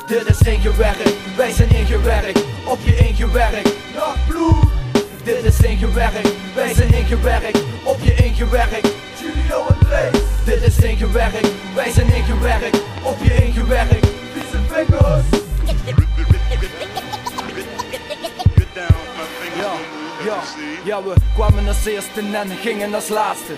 Dit is ingewerkt, wij zijn ingewerkt, op je ingewerkt. Nachtploeg. Dit is ingewerkt, wij zijn ingewerkt, op je ingewerkt. Julio en Dre. Dit is ingewerkt, wij zijn ingewerkt, op je ingewerkt. Vieze vingers. Ja, we kwamen als eerste en gingen als laatste.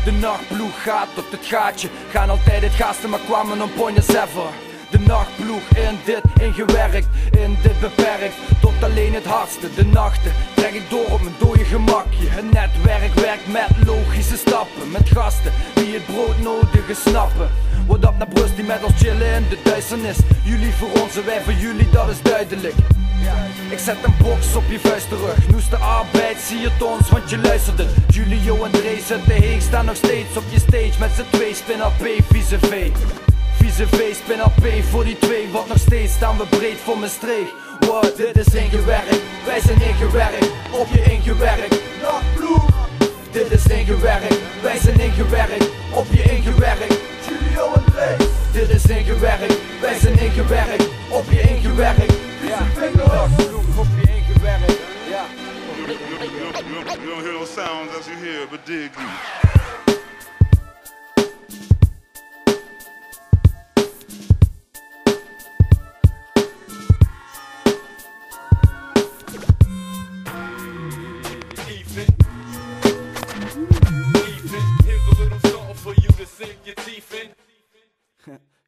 De nachtploeg gaat tot het gaatje, gaan altijd het gaatste, maar kwamen on point as ever. De nachtploeg in dit ingewerkt, in dit beperkt, tot alleen het hardste. De nachten trek ik door op mijn dode gemakje. Het netwerk werkt met logische stappen, met gasten die het broodnodige snappen. What up naar Brust die met ons chillen in de duisternis. Jullie voor ons en wij voor jullie, dat is duidelijk. Ik zet een box op je vuist terug. Noeste arbeid, zie het ons, want je luisterde. Julio en Dre zitten heeg, staan nog steeds op je stage met z'n twee. Spin AP, vieze V. Vieze V, spin AP voor die twee. Want nog steeds staan we breed voor mijn streek. What, dit is ingewerkt, wij zijn ingewerkt, op je ingewerkt. Nachtploeg. Dit is ingewerkt, wij zijn ingewerkt, op je ingewerkt. Julio en Dre. Dit is ingewerkt, wij zijn ingewerkt, op je ingewerkt. Vieze vingers. Op je ingewerkt, ja. You don't hear no sounds as you hear, but dig you.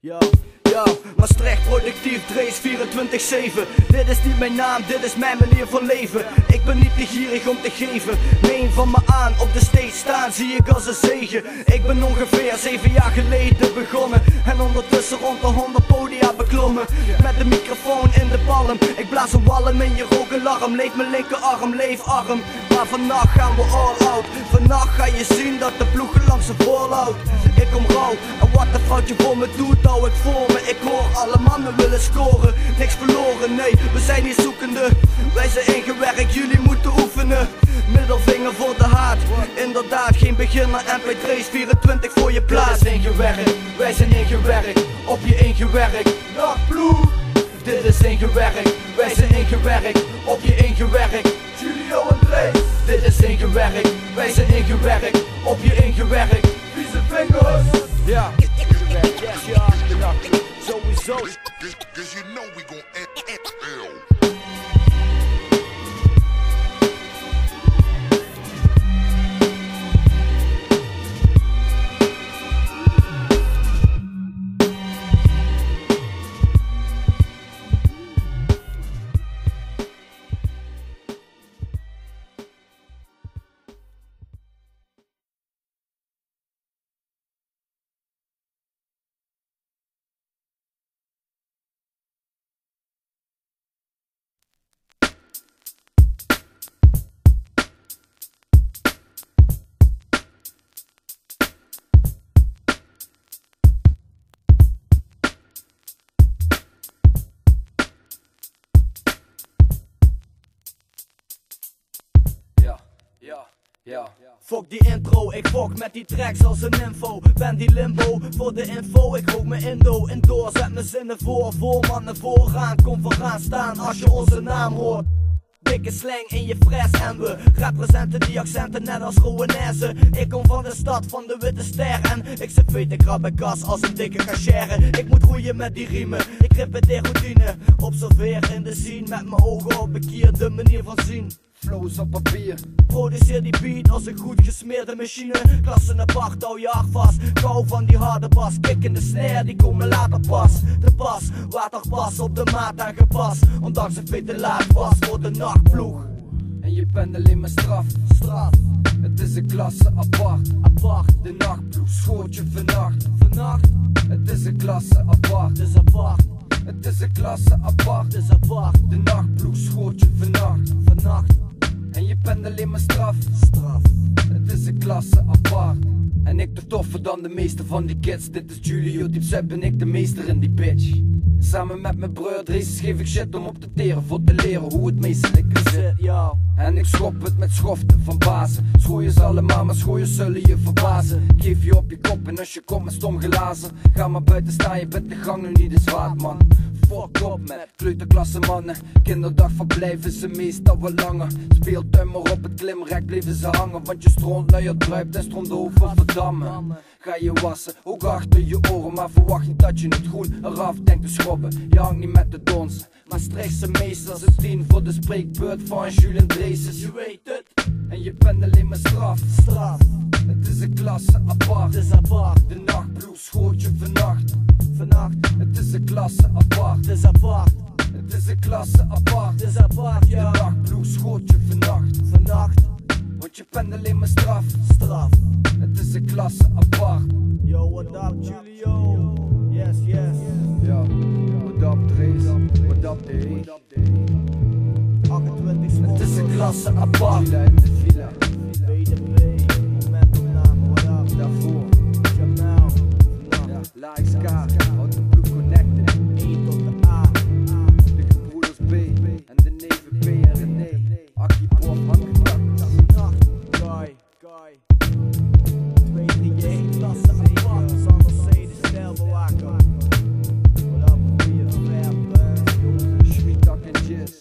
Ja, Maastricht productief, Drees 24/7. Dit is niet mijn naam, dit is mijn manier van leven. Ik ben niet te gierig om te geven. Neem van me aan, op de stage staan zie ik als een zegen. Ik ben ongeveer 7 jaar geleden begonnen en ondertussen rond de 100 podia beklommen. Met de microfoon in de palm, ik blaas een walm in je rookalarm. Leef mijn linkerarm, leef arm, maar vannacht gaan we all out. Vannacht ga je zien dat de ploeg langs zijn volhoudt. Ik kom rauw en wat de foutje voor me doet, hou ik voor me. Ik hoor alle mannen willen scoren, niks verloren, nee, we zijn niet zoekende. Wij zijn ingewerkt, jullie moeten oefenen. Middelvinger voor de haat, inderdaad geen beginner. MP3's 24 voor je plaats. Dit is ingewerkt, wij zijn ingewerkt, op je ingewerkt. Nachtploeg. Dit is ingewerkt, wij zijn ingewerkt, op je ingewerkt. Julio en Dre. Dit is ingewerkt, wij zijn ingewerkt, op je ingewerkt. Vieze vingers. Ja, ingewerkt, yes, ja, de nacht. Sowieso. Cause you know we gon' L. Ja. Fuck die intro, ik fok met die tracks als een info. Ben die limbo voor de info, ik rook me indo. Indoor, zet mijn zinnen voor mannen vooraan. Kom vooraan staan als je onze naam hoort. Dikke slang in je fres en we representen die accenten net als Rowenaise. Ik kom van de stad van de witte ster en ik zit vete krabbekas als een dikke cachère. Ik moet roeien met die riemen, ik repeteer routine. Observeer in de scene met mijn ogen op bekierde manier van zien. Flows op papier. Produceer die beat als een goed gesmeerde machine. Klassen apart, hou je hart vast. Kou van die harde bas, kick in de snare, die komen later pas. De pas, waterpas op de maat aangepast. Ondanks het veel te laat was voor de nachtploeg. En je bent alleen maar straf. Het is een klasse apart. De nachtploeg schoot je vannacht. Het is een klasse apart. Het is een klasse apart. De nachtploeg schoot je vannacht. En je bent alleen maar straf. Het is een klasse apart. En ik toch toffer dan de meeste van die kids. Dit is Julio, diep zuid ben ik de meester in die bitch. Samen met mijn broer Drees geef ik shit om op te teren. Voor te leren hoe het meestelijke zit. En ik schop het met schoften van bazen. Schooiers allemaal, maar schooiers zullen je verbazen. Ik geef je op je kop en als je komt met stom glazen. Ga maar buiten staan, je bent de gang nu niet eens waard man. fuck op met kleuterklasse mannen. Kinderdagverblijven ze meestal wel langer. Speeltuin maar op het klimrek bleven ze hangen. Want je strontluier druipt en stroomt over verdammen. Ga je wassen, ook achter je oren. Maar verwacht niet dat je het groen eraf denkt te schobben. Je hangt niet met de donsen, maar Maastrichtse meesters. Een 10 voor de spreekbeurt van Jules en Dreesens. Je weet het, en je bent alleen maar straf. straf, Het is een klasse apart. het is apart. De nachtblues schoot je vannacht. Vannacht, Het is een klasse apart. het is apart. Het is een klasse apart. Het is apart, De ja. nachtblues schoot je vannacht. Vannacht, Want je bent alleen maar straf. straf. Het is een klasse apart. Yo, what up, Julio? Yes, yes. Ja, what up Drees, what up D. 28 Het is een klasse apart. Villa in de villa. BDP, momentopname, what up? Daarvoor, Jamel, ja, Like Ska, out the blue connected. 1 tot de A. De gebroeders B en de neven P en René. Akkie Bob, Hakketak. Nacht, Guy, 238, klasse apart. Sander C, de stijlbewaker. What up, goeie verwerpen. Schmietak en Jizz.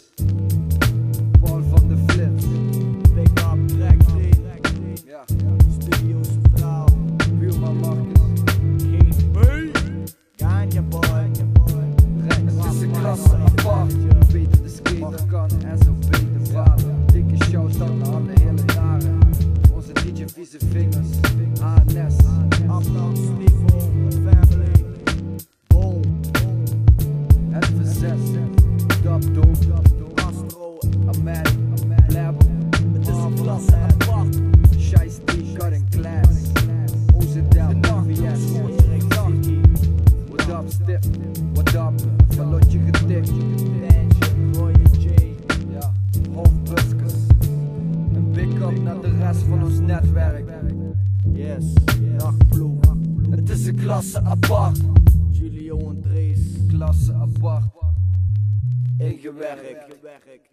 Paul van de Flips. Big up, Greg D. Ja, Studio Centraal. buurman Marcus. Geen B. Ganja boy. Het is een klasse apart. Peter de skater kan en zo de vader. Dikke shout-out naar alle hele jaren. Onze DJ vieze vingers. ANS. Afland, Slivo, family. Bol, Het verzet. Dub Dope. Astro. Ahmed. Blabber. Het is een klasse apart. Shiesty. Cutting Class. OZL. VS. Erik Zaki. What up Stip? What up? Ballotje getikt. Dansje, Roy en Jay. Ja, hoofdbuskers. Een big up naar de rest van ons netwerk. Yes, nachtploeg. Het is een klasse apart. Julio en Drees. Klasse apart. Ingewerkt. Ingewerkt.